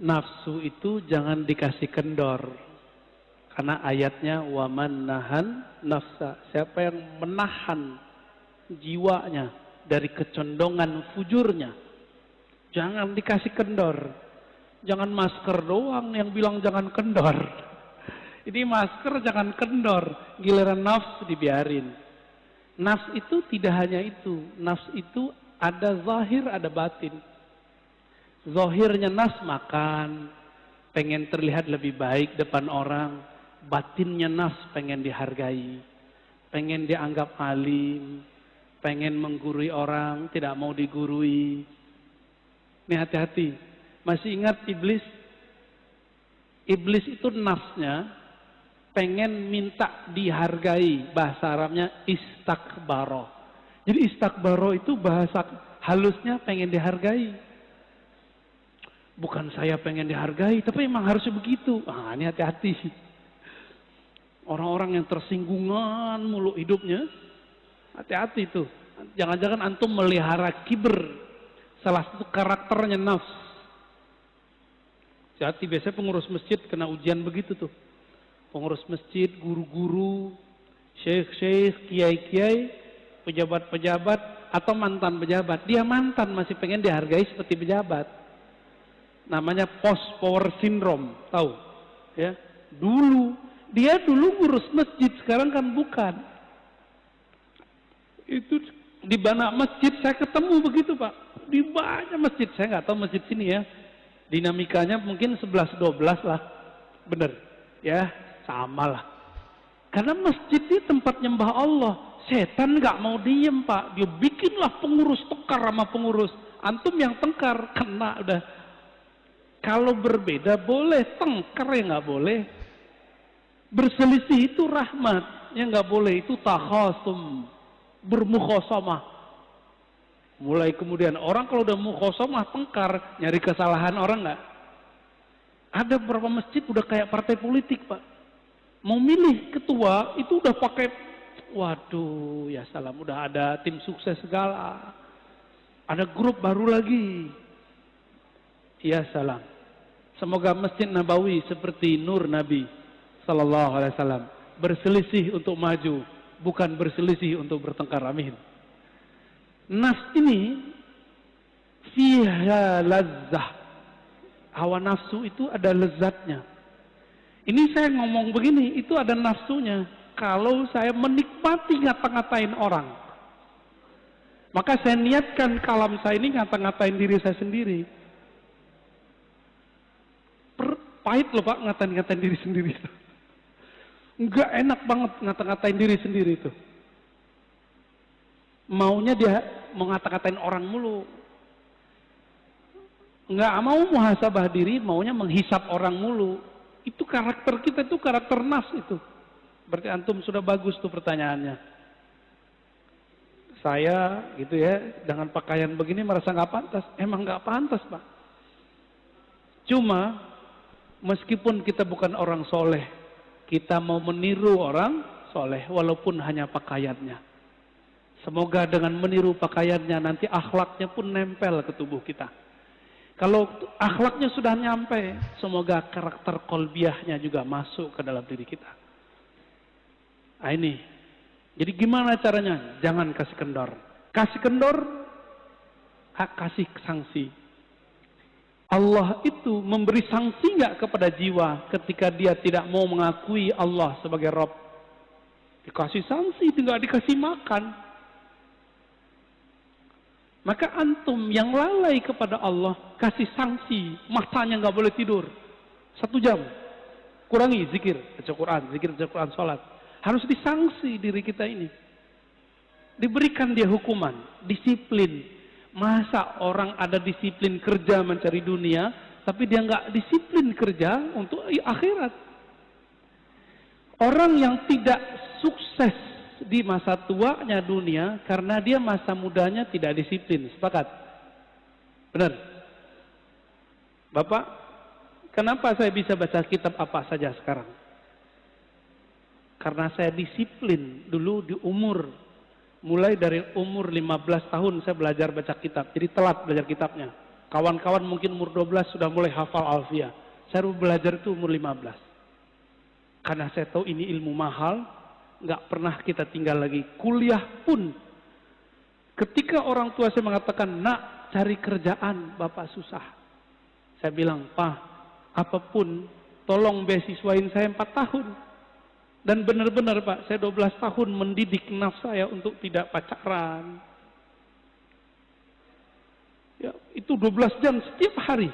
nafsu itu jangan dikasih kendor. Karena ayatnya waman nahan nafsa, siapa yang menahan jiwanya dari kecondongan fujurnya, jangan dikasih kendor. Jangan masker doang yang bilang jangan kendor. Ini masker jangan kendor, giliran nafsu dibiarin. Nafs itu tidak hanya itu, nafs itu ada zahir ada batin. Zahirnya nafs makan, pengen terlihat lebih baik depan orang. Batinnya nafs pengen dihargai, pengen dianggap alim, pengen menggurui orang, tidak mau digurui. Ini hati-hati. Masih ingat iblis? Iblis itu nafsnya pengen minta dihargai. Bahasa Arabnya istakbaro. Jadi istakbaro itu bahasa halusnya pengen dihargai. Bukan saya pengen dihargai, tapi emang harusnya begitu. Ah, ini hati-hati. Orang-orang yang tersinggungan mulu hidupnya, hati-hati tuh. Jangan-jangan antum melihara kibr, salah satu karakternya nafs. Hati, biasanya pengurus masjid kena ujian begitu tuh. Pengurus masjid, guru-guru, syekh-syekh, kiai-kiai, pejabat-pejabat, atau mantan pejabat. Dia mantan masih pengen dihargai seperti pejabat. Namanya post power syndrome, tahu? Ya, dia dulu ngurus masjid, sekarang kan bukan. Itu di banyak masjid saya ketemu begitu Pak. Di banyak masjid, saya nggak tahu masjid sini ya. Dinamikanya mungkin 11-12 lah. Bener, ya sama lah. Karena masjid ini tempat nyembah Allah. Setan nggak mau diem Pak. Dia bikinlah pengurus tengkar sama pengurus. Antum yang tengkar, kena udah. Kalau berbeda boleh, tengkar ya nggak boleh. Berselisih itu rahmat, yang nggak boleh itu takhasum, bermukhosamah. Mulai kemudian orang kalau udah mukhosamah tengkar, nyari kesalahan orang nggak? Ada beberapa masjid udah kayak partai politik Pak. Mau milih ketua itu udah pakai, waduh ya salam, udah ada tim sukses segala, ada grup baru lagi. Ya salam. Semoga Masjid Nabawi seperti Nur Nabi Sallallahu Alaihi Wasallam, berselisih untuk maju, bukan berselisih untuk bertengkar. Amin. Nafs ini fiha lazzah, hawa nafsu itu ada lezatnya. Ini saya ngomong begini, itu ada nafsunya. Kalau saya menikmati ngata-ngatain orang, maka saya niatkan kalam saya ini ngata-ngatain diri saya sendiri. Pahit loh Pak ngatain diri sendiri itu. Enggak enak banget ngata-ngatain diri sendiri itu. Maunya dia mau ngata-ngatain orang mulu. Enggak mau muhasabah diri, maunya menghisap orang mulu. Itu karakter kita, itu karakter nafs itu. Berarti antum sudah bagus tuh pertanyaannya. Saya gitu ya, dengan pakaian begini merasa nggak pantas. Emang nggak pantas Pak. Cuma meskipun kita bukan orang soleh, kita mau meniru orang soleh walaupun hanya pakaiannya. Semoga dengan meniru pakaiannya nanti akhlaknya pun nempel ke tubuh kita. Kalau akhlaknya sudah nyampe, semoga karakter kolbiahnya juga masuk ke dalam diri kita. Nah ini, jadi gimana caranya? Jangan kasih kendor. Kasih kendor, kasih sanksi. Allah itu memberi sanksi nggak kepada jiwa ketika dia tidak mau mengakui Allah sebagai Rabb? Dikasih sanksi, tinggal dikasih makan. Maka antum yang lalai kepada Allah, kasih sanksi, matanya nggak boleh tidur 1 jam, kurangi zikir, baca Quran, sholat. Harus disanksi diri kita ini, diberikan dia hukuman, disiplin. Masa orang ada disiplin kerja mencari dunia, tapi dia nggak disiplin kerja untuk akhirat. Orang yang tidak sukses di masa tuanya dunia karena dia masa mudanya tidak disiplin. Sepakat? Benar? Bapak, kenapa saya bisa baca kitab apa saja sekarang? Karena saya disiplin dulu di mulai dari umur 15 tahun saya belajar baca kitab, jadi telat belajar kitabnya. Kawan-kawan mungkin umur 12 sudah mulai hafal alfiah. Saya belajar itu umur 15. Karena saya tahu ini ilmu mahal, nggak pernah kita tinggal lagi. Kuliah pun, ketika orang tua saya mengatakan, nak cari kerjaan, bapak susah. Saya bilang, Pak, apapun, tolong beasiswain saya 4 tahun. Dan benar-benar Pak, saya 12 tahun mendidik nafsu saya untuk tidak pacaran. Ya, itu 12 jam setiap hari.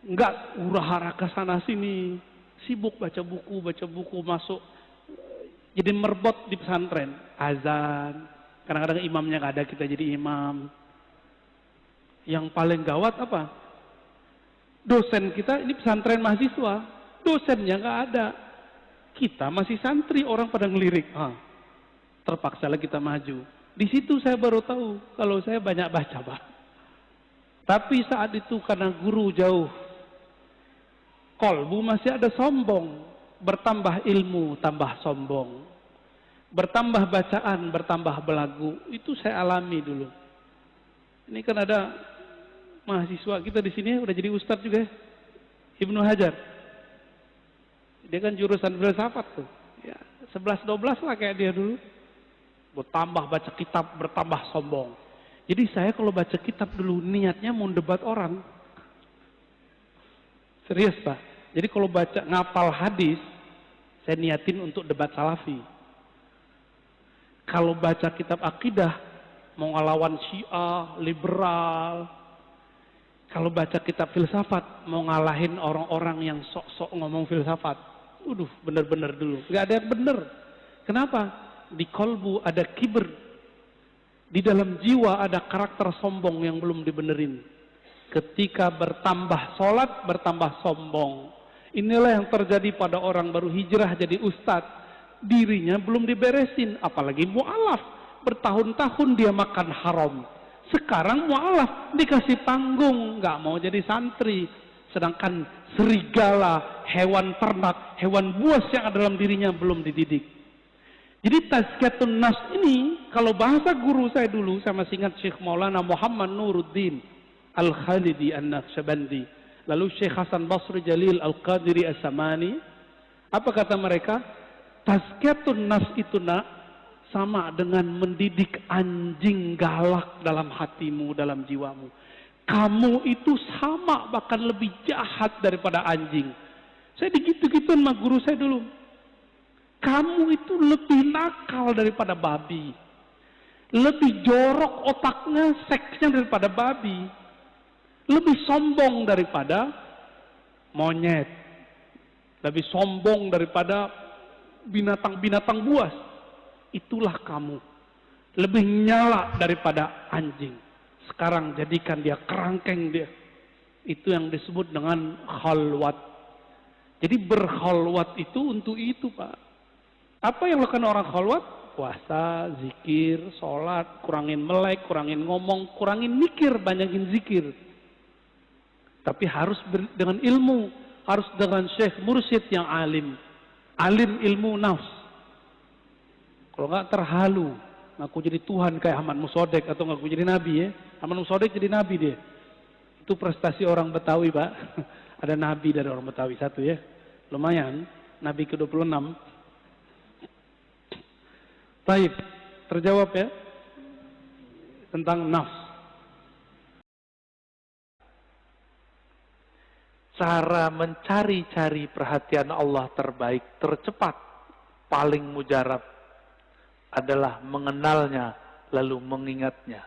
Enggak hura-hara ke sana sini, sibuk baca buku, masuk. Jadi merbot di pesantren, azan. Kadang-kadang imamnya nggak ada, kita jadi imam. Yang paling gawat apa? Dosen kita ini pesantren mahasiswa, dosennya nggak ada. Kita masih santri, orang pada ngelirik. Terpaksalah kita maju. Di situ saya baru tahu kalau saya banyak baca, Pak. Tapi saat itu karena guru jauh, kolbu masih ada sombong. Bertambah ilmu, tambah sombong. Bertambah bacaan, bertambah belagu. Itu saya alami dulu. Ini kan ada mahasiswa kita di sini udah jadi ustadz juga, Ibnu Hajar. Dia kan jurusan filsafat tuh. Ya, 11-12 lah kayak dia dulu. Bertambah baca kitab, bertambah sombong. Jadi saya kalau baca kitab dulu niatnya mau debat orang. Serius Pak. Jadi kalau baca ngapal hadis, saya niatin untuk debat salafi. Kalau baca kitab akidah, mau ngelawan Syiah, liberal. Kalau baca kitab filsafat, mau ngalahin orang-orang yang sok-sok ngomong filsafat. Bener-bener dulu. Gak ada yang bener. Kenapa? Di kolbu ada kiber. Di dalam jiwa ada karakter sombong yang belum dibenerin. Ketika bertambah sholat, bertambah sombong. Inilah yang terjadi pada orang baru hijrah jadi ustadz. Dirinya belum diberesin, apalagi mu'alaf. Bertahun-tahun dia makan haram. Sekarang mu'alaf dikasih panggung, nggak mau jadi santri. Sedangkan serigala, hewan ternak, hewan buas yang ada dalam dirinya belum dididik. Jadi tazkiyatun nafs ini, kalau bahasa guru saya dulu, saya masih ingat Syekh Maulana Muhammad Nuruddin Al-Khalidi An-Naqsyabandi, lalu Syekh Hasan Basri Jalil Al-Qadiri As-Samani. Apa kata mereka? Tazkiyatun nafs itu sama dengan mendidik anjing galak dalam hatimu, dalam jiwamu. Kamu itu sama, bahkan lebih jahat daripada anjing. Saya digitu-gituin sama guru saya dulu. Kamu itu lebih nakal daripada babi. Lebih jorok otaknya, seksnya daripada babi. Lebih sombong daripada monyet. Lebih sombong daripada binatang-binatang buas. Itulah kamu. Lebih nyala daripada anjing. Sekarang jadikan dia kerangkeng dia. Itu yang disebut dengan khalwat. Jadi berkhalwat itu untuk itu Pak. Apa yang lakukan orang khalwat? Puasa, zikir, sholat, kurangin melek, kurangin ngomong, kurangin mikir, banyakin zikir. Tapi harus dengan ilmu, harus dengan syekh mursyid yang alim. Alim ilmu nafs. Kalau nggak terhalu, ngaku jadi Tuhan kayak Ahmad Musodek atau ngaku jadi Nabi ya. Ahmad Musodek jadi Nabi dia. Itu prestasi orang Betawi Pak. Ada Nabi dari orang Betawi satu ya. Lumayan, Nabi ke-26. Baik, terjawab ya tentang nafs. Cara mencari-cari perhatian Allah terbaik, tercepat, paling mujarab adalah mengenalnya lalu mengingatnya.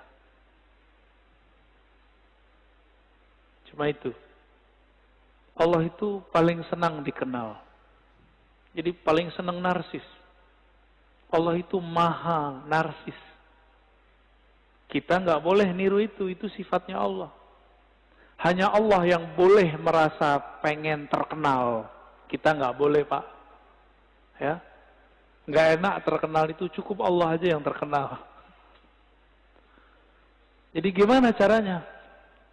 Cuma itu. Allah itu paling senang dikenal. Jadi paling senang narsis. Allah itu maha narsis. Kita nggak boleh niru itu sifatnya Allah. Hanya Allah yang boleh merasa pengen terkenal. Kita nggak boleh Pak. Ya, nggak enak terkenal itu, cukup Allah aja yang terkenal. Jadi gimana caranya?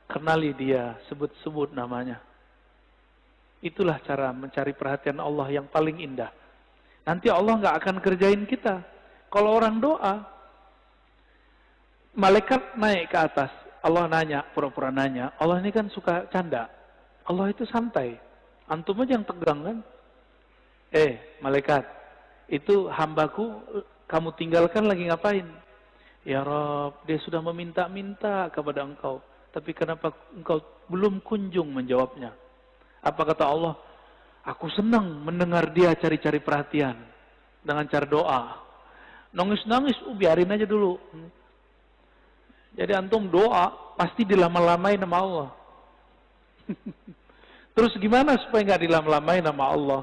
Kenali dia, sebut-sebut namanya. Itulah cara mencari perhatian Allah yang paling indah. Nanti Allah nggak akan kerjain kita. Kalau orang doa, malaikat naik ke atas. Allah nanya, pura-pura nanya, Allah ini kan suka canda. Allah itu santai. Antum aja yang tegang kan? Malaikat, itu hambaku kamu tinggalkan lagi ngapain? Ya Rabb, dia sudah meminta-minta kepada engkau. Tapi kenapa engkau belum kunjung menjawabnya? Apa kata Allah? Aku senang mendengar dia cari-cari perhatian. Dengan cara doa. Nangis-nangis, biarin aja dulu. Jadi antum doa, pasti dilama-lamain sama Allah. Terus gimana supaya nggak dilama-lamain sama Allah?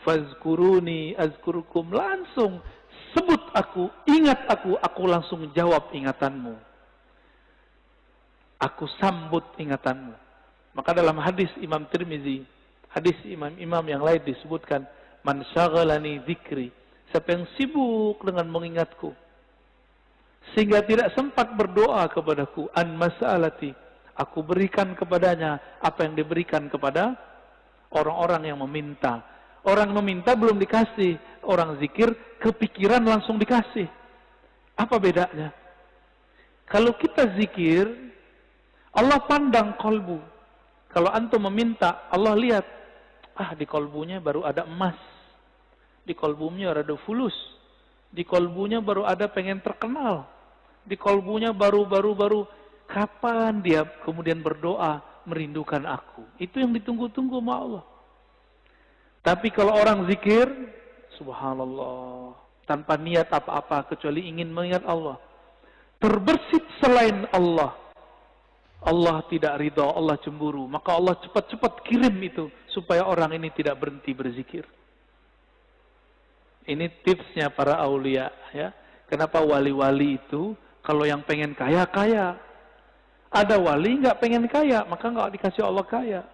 Fazkuruni azkurukum, langsung sebut aku, ingat aku langsung jawab ingatanmu. Aku sambut ingatanmu. Maka dalam hadis Imam Tirmizi, hadis imam-imam yang lain disebutkan, man syaghalani dzikri, siapa yang sibuk dengan mengingatku sehingga tidak sempat berdoa kepadaku, an mas'alati, aku berikan kepadanya apa yang diberikan kepada orang-orang yang meminta. Orang meminta belum dikasih, orang zikir kepikiran langsung dikasih. Apa bedanya? Kalau kita zikir, Allah pandang kolbu. Kalau antum meminta, Allah lihat, di kolbunya baru ada emas, di kolbunya ada fulus, di kolbunya baru ada pengen terkenal, di kolbunya baru kapan dia kemudian berdoa merindukan aku. Itu yang ditunggu-tunggu sama Allah. Tapi kalau orang zikir, subhanallah, tanpa niat apa-apa kecuali ingin mengingat Allah, terbersit selain Allah, Allah tidak ridha, Allah cemburu. Maka Allah cepat-cepat kirim itu supaya orang ini tidak berhenti berzikir. Ini tipsnya para aulia, ya. Kenapa wali-wali itu kalau yang pengen kaya, kaya. Ada wali nggak pengen kaya, maka nggak dikasih Allah kaya.